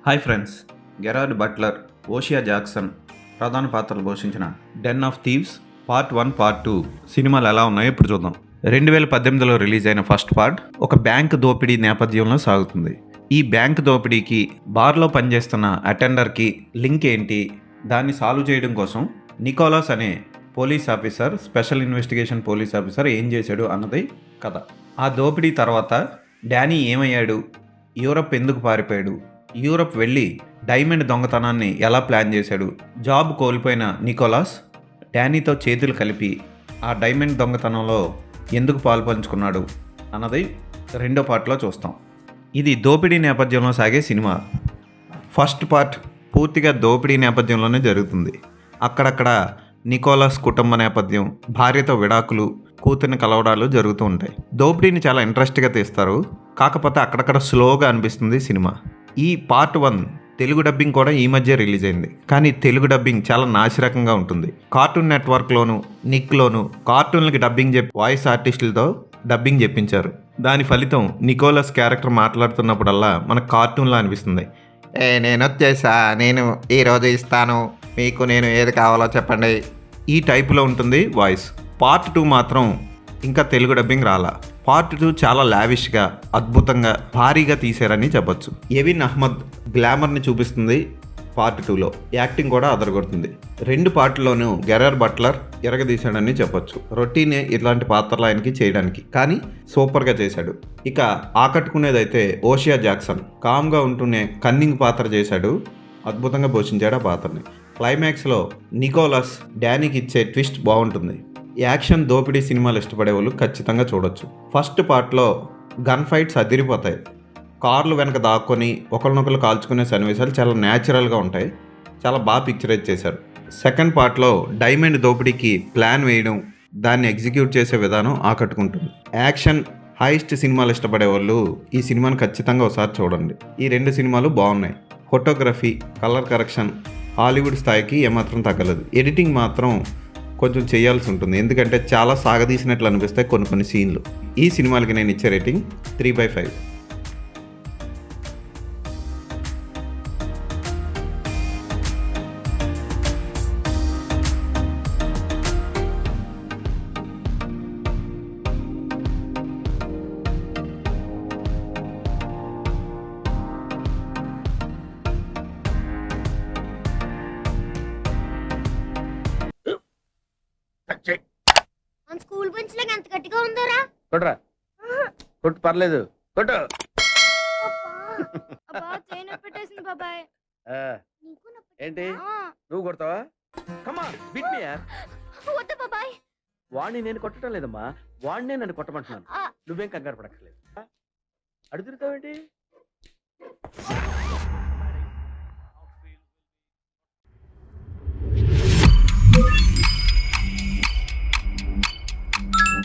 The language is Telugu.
Hi friends, Gerard Butler, O'Shea Jackson ప్రధాన పాత్రలు పోషించిన den of thieves part 1, part 2 సినిమాలు ఎలా ఉన్నాయో ఇప్పుడు చూద్దాం. 2018లో రిలీజ్ అయిన ఫస్ట్ పార్ట్ ఒక బ్యాంక్ దోపిడీ నేపథ్యంలో సాగుతుంది. ఈ బ్యాంక్ దోపిడీకి బార్లో పనిచేస్తున్న అటెండర్కి లింక్ ఏంటి, దాన్ని సాల్వ్ చేయడం కోసం నికోలస్ అనే police officer, special investigation police officer ఏం చేశాడు అన్నది కథ. ఆ దోపిడీ తర్వాత డానీ ఏమయ్యాడు, యూరప్ ఎందుకు పారిపోయాడు, యూరప్ వెళ్ళి డైమండ్ దొంగతనాన్ని ఎలా ప్లాన్ చేశాడు, జాబ్ కోల్పోయిన నికోలాస్ డానీతో చేతులు కలిపి ఆ డైమండ్ దొంగతనంలో ఎందుకు పాల్పంచుకున్నాడు అన్నది రెండో పార్ట్లో చూస్తాం. ఇది దోపిడీ నేపథ్యంలో సాగే సినిమా. ఫస్ట్ పార్ట్ పూర్తిగా దోపిడీ నేపథ్యంలోనే జరుగుతుంది. అక్కడక్కడ నికోలస్ కుటుంబ నేపథ్యం, భార్యతో విడాకులు, కూతుర్ని కలవడాలు జరుగుతూ ఉంటాయి. దోపిడీని చాలా ఇంట్రెస్ట్గా తీస్తారు, కాకపోతే అక్కడక్కడ స్లోగా అనిపిస్తుంది సినిమా. ఈ పార్ట్ 1 తెలుగు డబ్బింగ్ కూడా ఈ మధ్య రిలీజ్ అయింది, కానీ తెలుగు డబ్బింగ్ చాలా నాసిరకంగా ఉంటుంది. కార్టూన్ నెట్వర్క్లోను, నిక్లోను కార్టూన్లకి డబ్బింగ్ వాయిస్ ఆర్టిస్టులతో డబ్బింగ్ చెప్పించారు. దాని ఫలితం నికోలస్ క్యారెక్టర్ మాట్లాడుతున్నప్పుడల్లా మనకు కార్టూన్లా అనిపిస్తుంది. నేను వచ్చేసా, నేను ఈరోజు ఇస్తాను, మీకు నేను ఏది కావాలో చెప్పండి, ఈ టైపులో ఉంటుంది వాయిస్. పార్ట్ 2 మాత్రం ఇంకా తెలుగు డబ్బింగ్ రాలా. పార్ట్ 2 చాలా లావిష్గా, అద్భుతంగా, భారీగా తీశారని చెప్పొచ్చు. ఎవిన్ అహ్మద్ గ్లామర్ని చూపిస్తుంది పార్ట్ 2లో. యాక్టింగ్ కూడా అదరగొడుతుంది. రెండు పార్ట్లోనూ గెరార్డ్ బట్లర్ ఎరగదీశాడని చెప్పొచ్చు. రొటీనే ఇట్లాంటి పాత్రలు ఆయనకి చేయడానికి, కానీ సూపర్గా చేశాడు. ఇక ఆకట్టుకునేదైతే ఓషియా జాక్సన్ కామ్గా ఉంటూనే కన్నింగ్ పాత్ర చేశాడు, అద్భుతంగా పోషించాడు ఆ పాత్రని. క్లైమాక్స్లో నికోలస్ డానీకి ఇచ్చే ట్విస్ట్ బాగుంటుంది. యాక్షన్ దోపిడీ సినిమాలు ఇష్టపడే వాళ్ళు ఖచ్చితంగా చూడొచ్చు. ఫస్ట్ పార్ట్లో గన్ ఫైట్స్ అదిరిపోతాయి. కార్లు వెనక దాక్కొని ఒకరినొకరు కాల్చుకునే సన్నివేశాలు చాలా న్యాచురల్గా ఉంటాయి, చాలా బాగా పిక్చరైజ్ చేశారు. సెకండ్ పార్ట్లో డైమండ్ దోపిడీకి ప్లాన్ వేయడం, దాన్ని ఎగ్జిక్యూట్ చేసే విధానం ఆకట్టుకుంటుంది. యాక్షన్ హైస్ట్ సినిమాలు ఇష్టపడే వాళ్ళు ఈ సినిమాని ఖచ్చితంగా ఒకసారి చూడండి. ఈ రెండు సినిమాలు బాగున్నాయి. ఫోటోగ్రఫీ, కలర్ కరెక్షన్ హాలీవుడ్ స్థాయికి ఏమాత్రం తగ్గలేదు. ఎడిటింగ్ మాత్రం కొంచెం చేయాల్సి ఉంటుంది, ఎందుకంటే చాలా సాగదీసినట్లు అనిపిస్తాయి కొన్ని సీన్లు. ఈ సినిమాలకి నేను ఇచ్చే రేటింగ్ 3/5. మన స్కూల్ బెంచ్ లాగా ఎంత గట్టిగా ఉందోరా. కొట్రా, కొట్టు, పర్లేదు, కొట్టు. అబ్బా చైన్ పెట్టేసింది బాబాయ్. ఆ, నీకు నొప్పి ఏంటి ఆ, నువ్వు కొడతావా? కమా బిట్ మీ యార్. వద్దు బాబాయ్. వాడిని నేను కొట్టడం లేదమ్మా, వాడినే నన్ను కొట్టమంటున్నాను. ఆ. నువ్వేం కంగారు పడక్కర్లేదు. అడుగుతావేంటి?